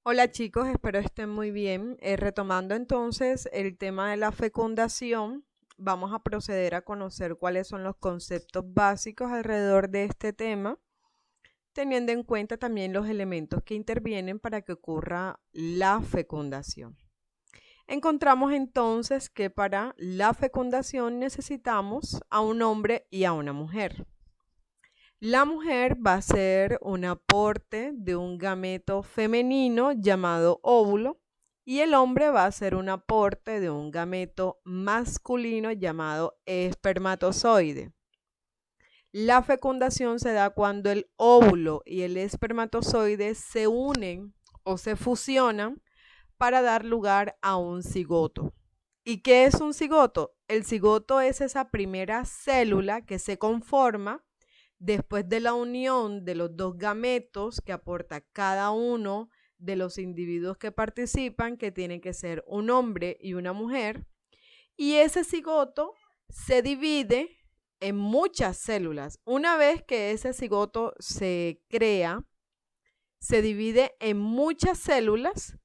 Hola chicos, espero estén muy bien. Retomando entonces el tema de la fecundación, vamos a proceder a conocer cuáles son los conceptos básicos alrededor de este tema, teniendo en cuenta también los elementos que intervienen para que ocurra la fecundación. Encontramos entonces que para la fecundación necesitamos a un hombre y a una mujer. La mujer va a ser un aporte de un gameto femenino llamado óvulo y el hombre va a ser un aporte de un gameto masculino llamado espermatozoide. La fecundación se da cuando el óvulo y el espermatozoide se unen o se fusionan para dar lugar a un cigoto. ¿Y qué es un cigoto? El cigoto es esa primera célula que se conforma después de la unión de los dos gametos que aporta cada uno de los individuos que participan, que tienen que ser un hombre y una mujer, y ese cigoto se divide en muchas células. Una vez que ese cigoto se crea, se divide en muchas células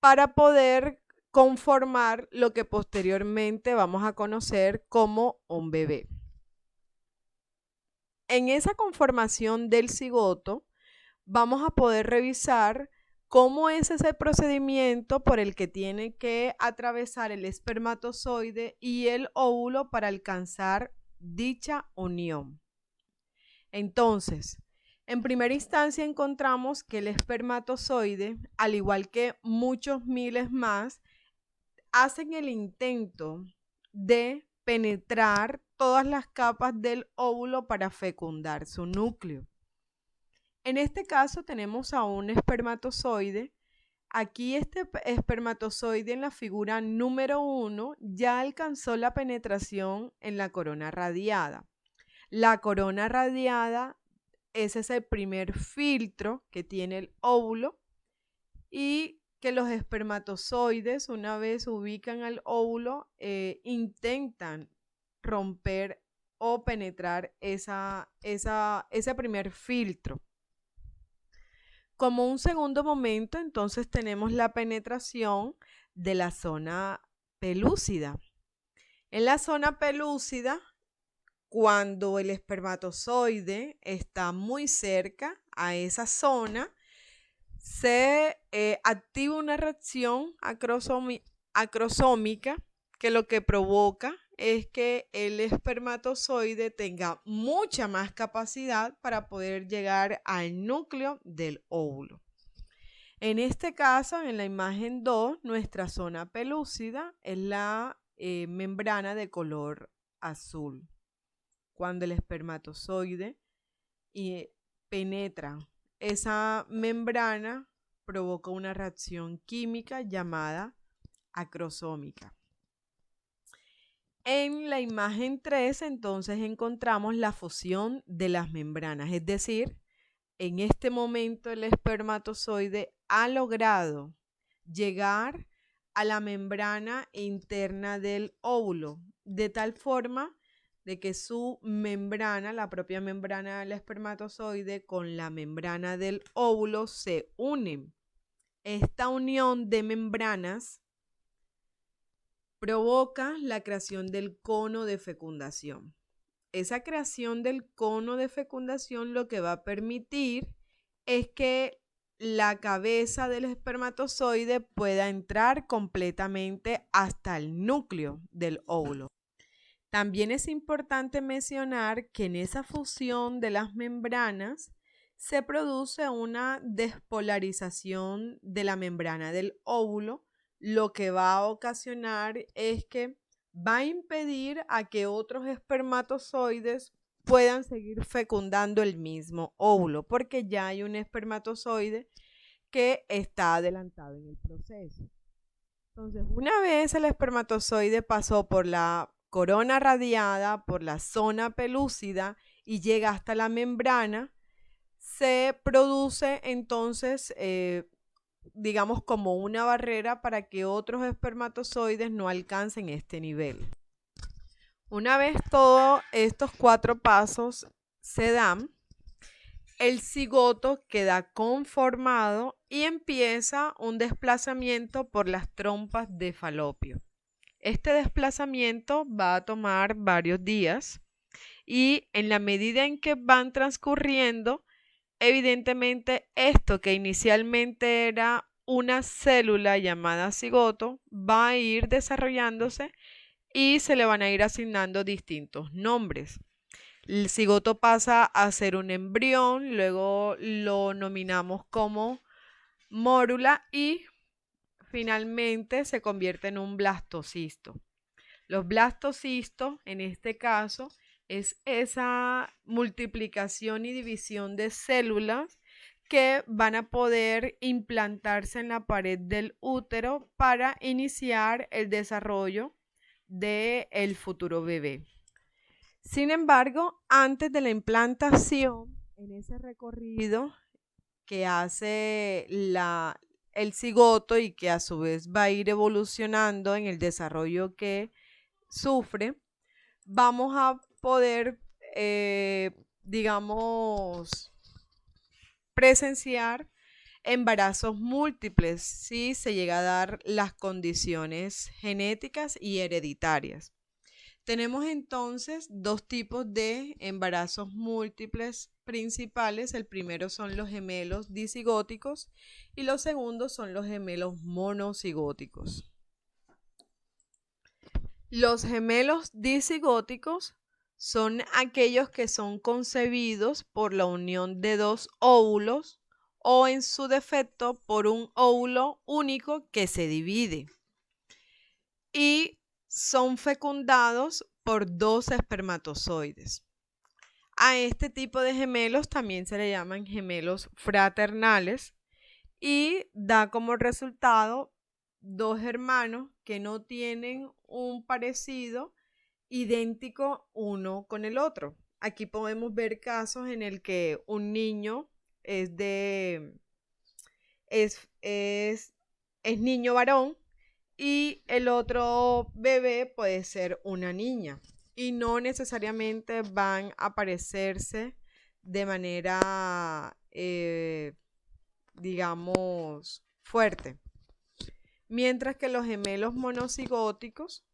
para poder conformar lo que posteriormente vamos a conocer como un bebé. En esa conformación del cigoto vamos a poder revisar cómo es ese procedimiento por el que tiene que atravesar el espermatozoide y el óvulo para alcanzar dicha unión. Entonces, en primera instancia encontramos que el espermatozoide, al igual que muchos miles más, hacen el intento de penetrar todas las capas del óvulo para fecundar su núcleo. En este caso tenemos a un espermatozoide. Aquí este espermatozoide en la figura número 1 ya alcanzó la penetración en la corona radiada. La corona radiada es ese primer filtro que tiene el óvulo y que los espermatozoides, una vez ubican al óvulo, intentan romper o penetrar ese primer filtro. Como un segundo momento, entonces tenemos la penetración de la zona pelúcida. En la zona pelúcida, cuando el espermatozoide está muy cerca a esa zona, se activa una reacción acrosómica que lo que provoca es que el espermatozoide tenga mucha más capacidad para poder llegar al núcleo del óvulo. En este caso, en la imagen 2, nuestra zona pelúcida es la membrana de color azul. Cuando el espermatozoide penetra esa membrana, provoca una reacción química llamada acrosómica. En la imagen 3, entonces, encontramos la fusión de las membranas, es decir, en este momento el espermatozoide ha logrado llegar a la membrana interna del óvulo, de tal forma de que su membrana, la propia membrana del espermatozoide con la membrana del óvulo se unen. Esta unión de membranas provoca la creación del cono de fecundación. Esa creación del cono de fecundación lo que va a permitir es que la cabeza del espermatozoide pueda entrar completamente hasta el núcleo del óvulo. También es importante mencionar que en esa fusión de las membranas se produce una despolarización de la membrana del óvulo, lo que va a ocasionar es que va a impedir a que otros espermatozoides puedan seguir fecundando el mismo óvulo, porque ya hay un espermatozoide que está adelantado en el proceso. Entonces, una vez el espermatozoide pasó por la corona radiada, por la zona pelúcida y llega hasta la membrana, se produce entonces, digamos, como una barrera para que otros espermatozoides no alcancen este nivel. Una vez todos estos 4 pasos se dan, el cigoto queda conformado y empieza un desplazamiento por las trompas de falopio. Este desplazamiento va a tomar varios días y en la medida en que van transcurriendo, evidentemente esto que inicialmente era una célula llamada cigoto va a ir desarrollándose y se le van a ir asignando distintos nombres. El cigoto pasa a ser un embrión, luego lo nominamos como mórula y finalmente se convierte en un blastocisto. Los blastocistos, en este caso, es esa multiplicación y división de células que van a poder implantarse en la pared del útero para iniciar el desarrollo del futuro bebé. Sin embargo, antes de la implantación, en ese recorrido que hace el cigoto y que a su vez va a ir evolucionando en el desarrollo que sufre, vamos a poder, digamos, presenciar embarazos múltiples si se llega a dar las condiciones genéticas y hereditarias. Tenemos entonces dos tipos de embarazos múltiples principales. El primero son los gemelos disigóticos y los segundos son los gemelos monocigóticos. Los gemelos disigóticos son aquellos que son concebidos por la unión de dos óvulos o en su defecto por un óvulo único que se divide y son fecundados por dos espermatozoides. A este tipo de gemelos también se le llaman gemelos fraternales y da como resultado dos hermanos que no tienen un parecido idéntico uno con el otro. Aquí podemos ver casos en el que un niño es niño varón y el otro bebé puede ser una niña y no necesariamente van a parecerse de manera, digamos, fuerte. Mientras que los gemelos monocigóticos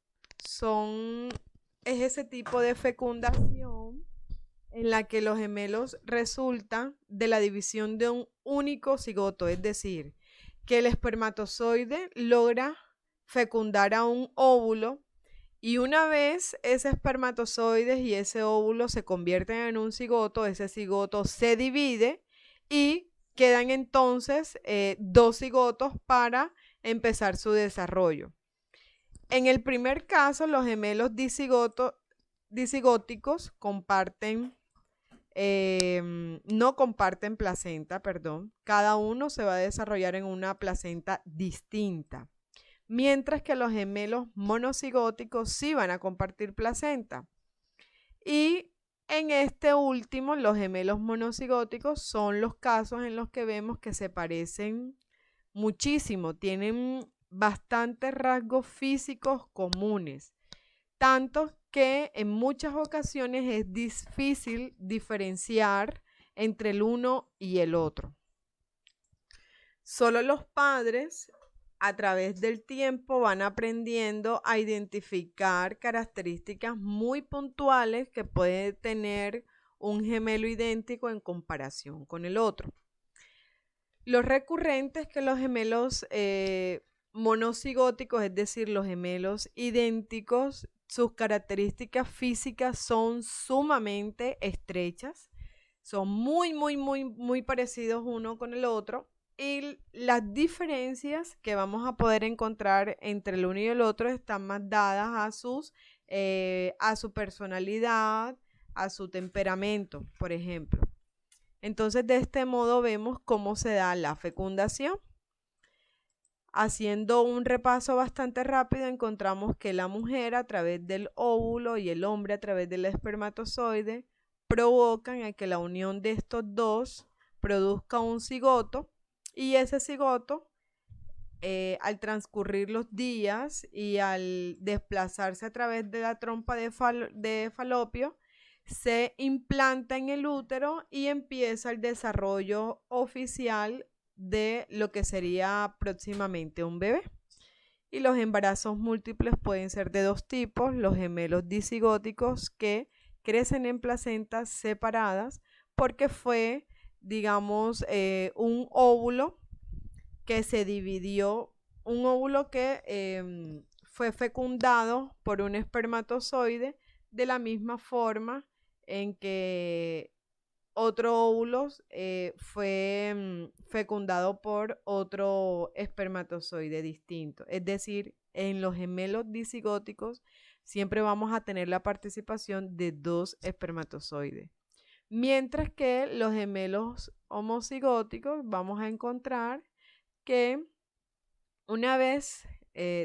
es ese tipo de fecundación en la que los gemelos resultan de la división de un único cigoto, es decir, que el espermatozoide logra fecundar a un óvulo y una vez ese espermatozoide y ese óvulo se convierten en un cigoto, ese cigoto se divide y quedan entonces dos cigotos para empezar su desarrollo. En el primer caso, los gemelos disigóticos no comparten placenta, perdón. Cada uno se va a desarrollar en una placenta distinta. Mientras que los gemelos monocigóticos sí van a compartir placenta. Y en este último, los gemelos monocigóticos son los casos en los que vemos que se parecen muchísimo, tienen bastantes rasgos físicos comunes, tanto que en muchas ocasiones es difícil diferenciar entre el uno y el otro. Solo los padres a través del tiempo van aprendiendo a identificar características muy puntuales que puede tener un gemelo idéntico en comparación con el otro. Lo recurrente es que los gemelos monocigóticos, es decir, los gemelos idénticos, sus características físicas son sumamente estrechas, son muy parecidos uno con el otro. Y las diferencias que vamos a poder encontrar entre el uno y el otro están más dadas a su personalidad, a su temperamento, por ejemplo. Entonces, de este modo vemos cómo se da la fecundación. Haciendo un repaso bastante rápido, encontramos que la mujer a través del óvulo y el hombre a través del espermatozoide provocan a que la unión de estos dos produzca un cigoto. Y ese cigoto, al transcurrir los días y al desplazarse a través de la trompa de falopio, se implanta en el útero y empieza el desarrollo oficial de lo que sería próximamente un bebé. Y los embarazos múltiples pueden ser de dos tipos: los gemelos disigóticos, que crecen en placentas separadas porque fue, digamos, un óvulo que se dividió, un óvulo que fue fecundado por un espermatozoide, de la misma forma en que otro óvulo fue fecundado por otro espermatozoide distinto. Es decir, en los gemelos disigóticos siempre vamos a tener la participación de dos espermatozoides. Mientras que los gemelos homocigóticos vamos a encontrar que una vez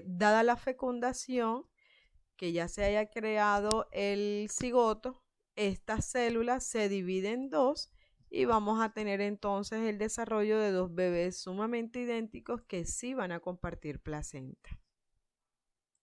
dada la fecundación, que ya se haya creado el cigoto, estas células se dividen en dos y vamos a tener entonces el desarrollo de dos bebés sumamente idénticos que sí van a compartir placenta.